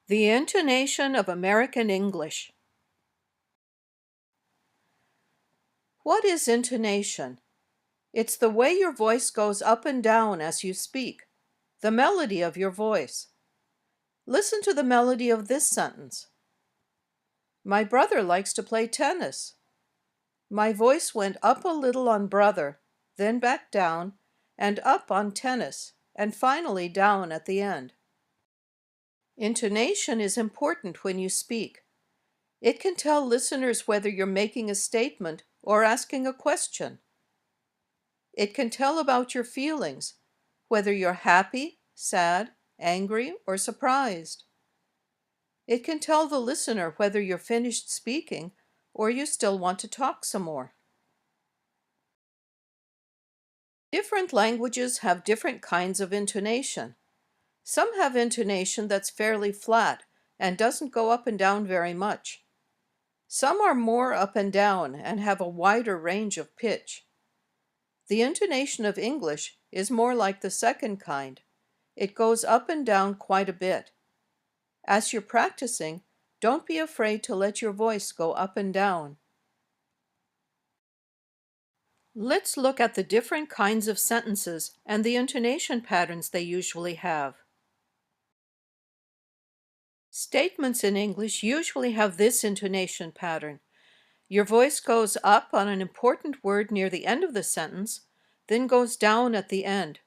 The intonation of American English. What is intonation? It's the way your voice goes up and down as you speak, the melody of your voice. Listen to the melody of this sentence. My brother likes to play tennis. My voice went up a little on brother, then back down, and up on tennis, and finally down at the end. Intonation is important when you speak. It can tell listeners whether you're making a statement or asking a question. It can tell about your feelings, whether you're happy, sad, angry, or surprised. It can tell the listener whether you're finished speaking or you still want to talk some more. Different languages have different kinds of intonation. Some have intonation that's fairly flat and doesn't go up and down very much. Some are more up and down and have a wider range of pitch. The intonation of English is more like the second kind. It goes up and down quite a bit. As you're practicing, don't be afraid to let your voice go up and down. Let's look at the different kinds of sentences and the intonation patterns they usually have. Statements in English usually have this intonation pattern. Your voice goes up on an important word near the end of the sentence, then goes down at the end.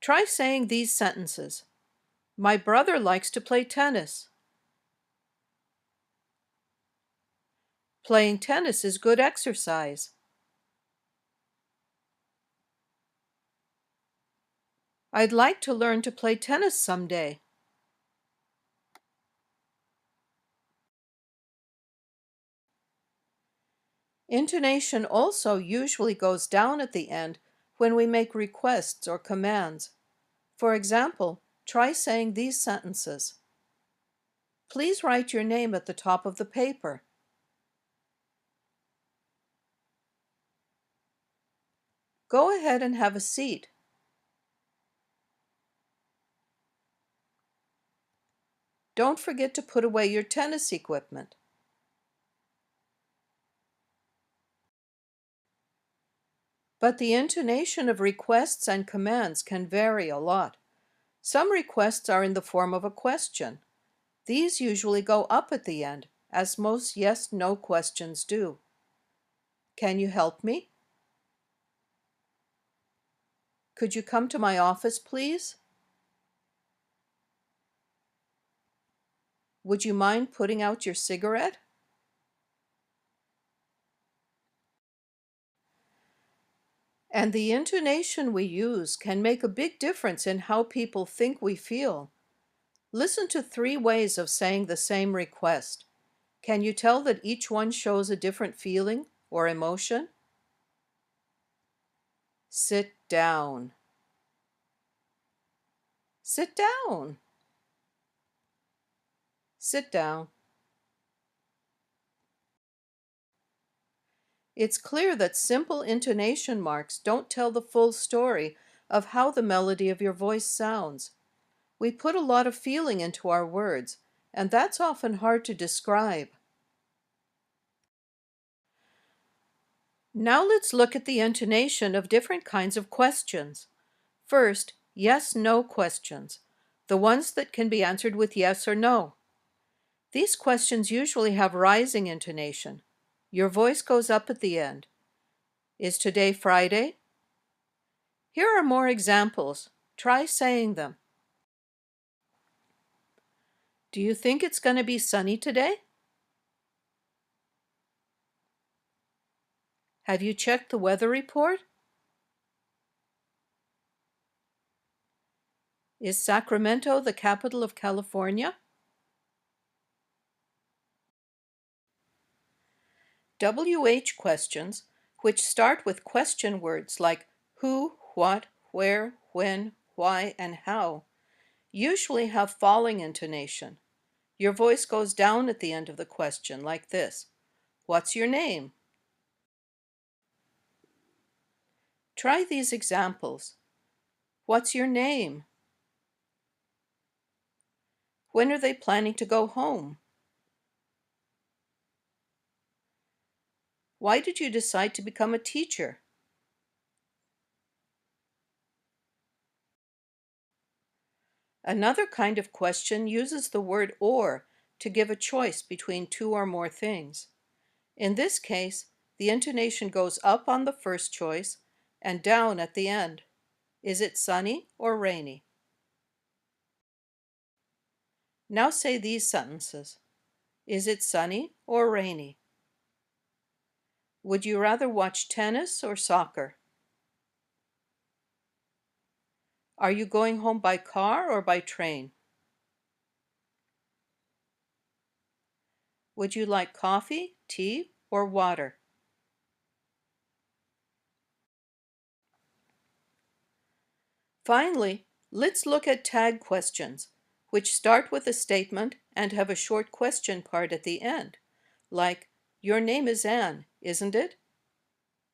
Try saying these sentences. My brother likes to play tennis. Playing tennis is good exercise. I'd like to learn to play tennis someday. Intonation also usually goes down at the end when we make requests or commands. For example, try saying these sentences. Please write your name at the top of the paper. Go ahead and have a seat. Don't forget to put away your tennis equipment. But the intonation of requests and commands can vary a lot. Some requests are in the form of a question. These usually go up at the end, as most yes/no questions do. Can you help me? Could you come to my office, please? Would you mind putting out your cigarette? And the intonation we use can make a big difference in how people think we feel. Listen to 3 ways of saying the same request. Can you tell that each one shows a different feeling or emotion? Sit down. Sit down. Sit down. It's clear that simple intonation marks don't tell the full story of how the melody of your voice sounds. We put a lot of feeling into our words, and that's often hard to describe. Now let's look at the intonation of different kinds of questions. First, yes/no questions, the ones that can be answered with yes or no. These questions usually have rising intonation. Your voice goes up at the end. Is today Friday? Here are more examples. Try saying them. Do you think it's going to be sunny today? Have you checked the weather report? Is Sacramento the capital of California? WH questions, which start with question words like who, what, where, when, why, and how, usually have falling intonation. Your voice goes down at the end of the question like this. What's your name? Try these examples. What's your name? When are they planning to go home? Why did you decide to become a teacher? Another kind of question uses the word or to give a choice between two or more things. In this case, the intonation goes up on the first choice and down at the end. Is it sunny or rainy? Now say these sentences. Is it sunny or rainy? Would you rather watch tennis or soccer? Are you going home by car or by train? Would you like coffee, tea, or water? Finally, let's look at tag questions, which start with a statement and have a short question part at the end, like, your name is Anne, isn't it?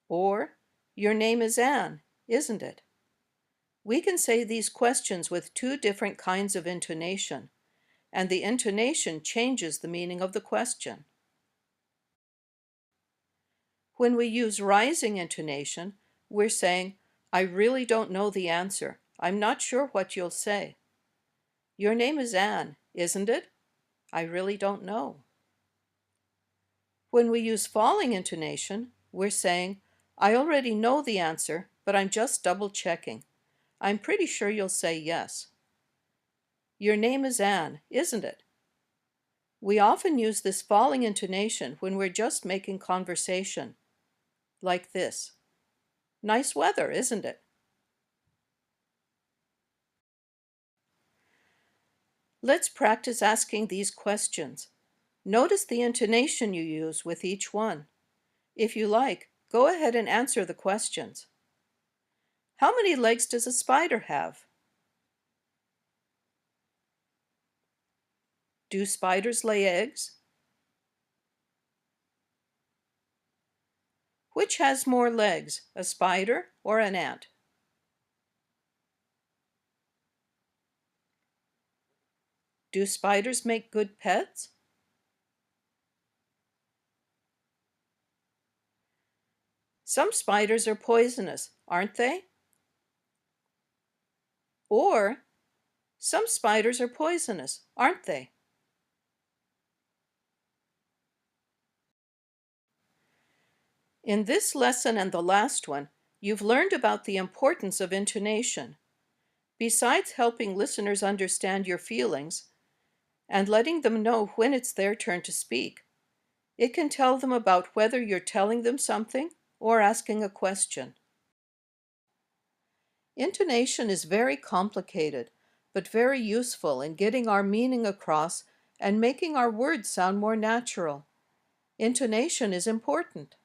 Or, your name is Anne, isn't it? We can say these questions with two different kinds of intonation, and the intonation changes the meaning of the question. When we use rising intonation, we're saying, I really don't know the answer. I'm not sure what you'll say. Your name is Anne, isn't it? I really don't know. When we use falling intonation, we're saying, I already know the answer, but I'm just double checking. I'm pretty sure you'll say yes. Your name is Anne, isn't it? We often use this falling intonation when we're just making conversation, like this. Nice weather, isn't it? Let's practice asking these questions. Notice the intonation you use with each one. If you like, go ahead and answer the questions. How many legs does a spider have? Do spiders lay eggs? Which has more legs, a spider or an ant? Do spiders make good pets? Some spiders are poisonous, aren't they? Or, some spiders are poisonous, aren't they? In this lesson and the last one, you've learned about the importance of intonation. Besides helping listeners understand your feelings and letting them know when it's their turn to speak, it can tell them about whether you're telling them something or asking a question. Intonation is very complicated, but very useful in getting our meaning across and making our words sound more natural. Intonation is important.